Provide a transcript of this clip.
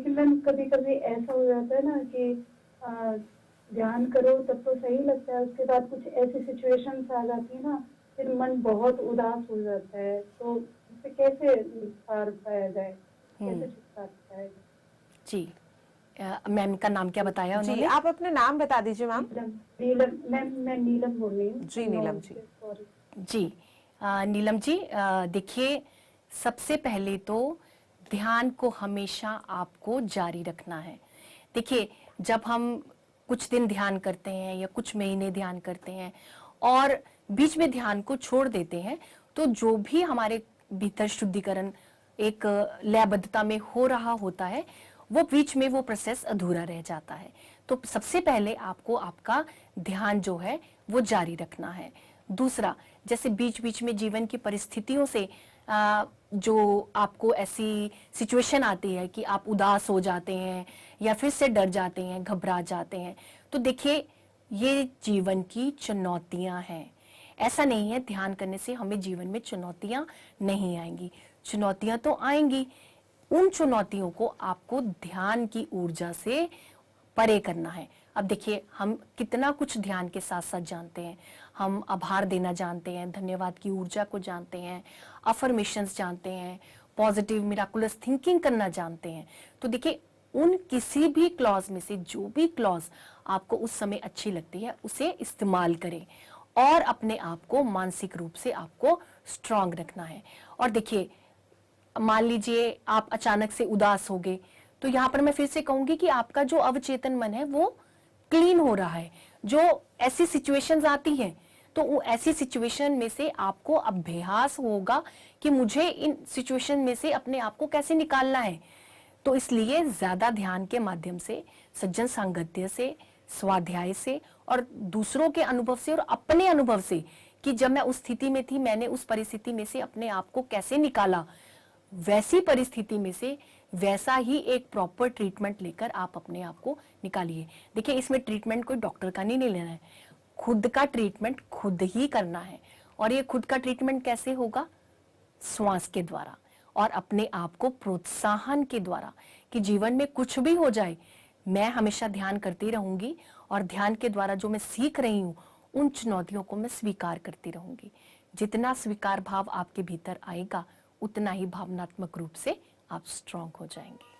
लेकिन मैम कभी कभी ऐसा हो जाता है ना कि ध्यान करो तब तो सही लगता है, उसके बाद कुछ ऐसी सिचुएशंस आ जाती है ना, फिर मन बहुत उदास हो जाता है। तो इससे कैसे निस्तार पाया जाए, कैसे छुटकारा पाया जाए? जी, मैम का नाम क्या बताया जी, उन्होंने? आप अपना नाम बता दीजिए मैम। नीलम। नीलम मैम, मैं नीलम बोल रही हूँ जी नीलम कन्नौज जी। से, सॉरी। जी, नीलम जी, देखिए, सबसे पहले तो ध्यान को हमेशा आपको जारी रखना है। देखिए, जब हम कुछ दिन ध्यान करते हैं या कुछ महीने ध्यान करते हैं और बीच में ध्यान को छोड़ देते हैं, तो जो भी हमारे भीतर शुद्धिकरण एक लयबद्धता में हो रहा होता है, वो बीच में वो प्रोसेस अधूरा रह जाता है। तो सबसे पहले आपको आपका ध्यान जो है वो जारी रखना है। दूसरा, जैसे बीच बीच में जीवन की परिस्थितियों से जो आपको ऐसी सिचुएशन आती है कि आप उदास हो जाते हैं या फिर से डर जाते हैं, घबरा जाते हैं, तो देखिए, ये जीवन की चुनौतियां हैं। ऐसा नहीं है ध्यान करने से हमें जीवन में चुनौतियां नहीं आएंगी, चुनौतियां तो आएंगी। उन चुनौतियों को आपको ध्यान की ऊर्जा से परे करना है। अब देखिए, हम कितना कुछ ध्यान के साथ साथ जानते हैं। हम आभार देना जानते हैं, धन्यवाद की ऊर्जा को जानते हैं, अफर्मेशंस जानते हैं, पॉजिटिव मिराकुलस थिंकिंग करना जानते हैं। तो देखिए, उन किसी भी क्लॉज में से जो भी क्लॉज आपको उस समय अच्छी लगती है उसे इस्तेमाल करें और अपने आप को मानसिक रूप से आपको स्ट्रांग रखना है। और देखिए, मान लीजिए आप अचानक से उदास हो गए, तो यहाँ पर मैं फिर से कहूंगी कि आपका जो अवचेतन मन है वो क्लीन हो रहा है। जो ऐसी सिचुएशंस आती हैं, तो ऐसी सिचुएशन में से आपको अभ्यास होगा कि मुझे इन सिचुएशन में से अपने आप को कैसे निकालना है। तो इसलिए ज्यादा ध्यान के माध्यम से, सज्जन सांगत्य से, स्वाध्याय से और दूसरों के अनुभव से और अपने अनुभव से कि जब मैं उस स्थिति में थी, मैंने उस परिस्थिति में से अपने आप को कैसे निकाला, वैसी परिस्थिति में से वैसा ही एक प्रॉपर ट्रीटमेंट लेकर आप अपने आप को निकालिए। देखिए, इसमें ट्रीटमेंट कोई डॉक्टर का नहीं लेना है, खुद का ट्रीटमेंट खुद ही करना है। और ये खुद का ट्रीटमेंट कैसे होगा? श्वास के द्वारा और अपने आप को प्रोत्साहन के द्वारा कि जीवन में कुछ भी हो जाए, मैं हमेशा ध्यान करती रहूंगी और ध्यान के द्वारा जो मैं सीख रही हूं उन चुनौतियों को मैं स्वीकार करती रहूंगी। जितना स्वीकार भाव आपके भीतर आएगा, उतना ही भावनात्मक रूप से आप स्ट्रांग हो जाएंगे।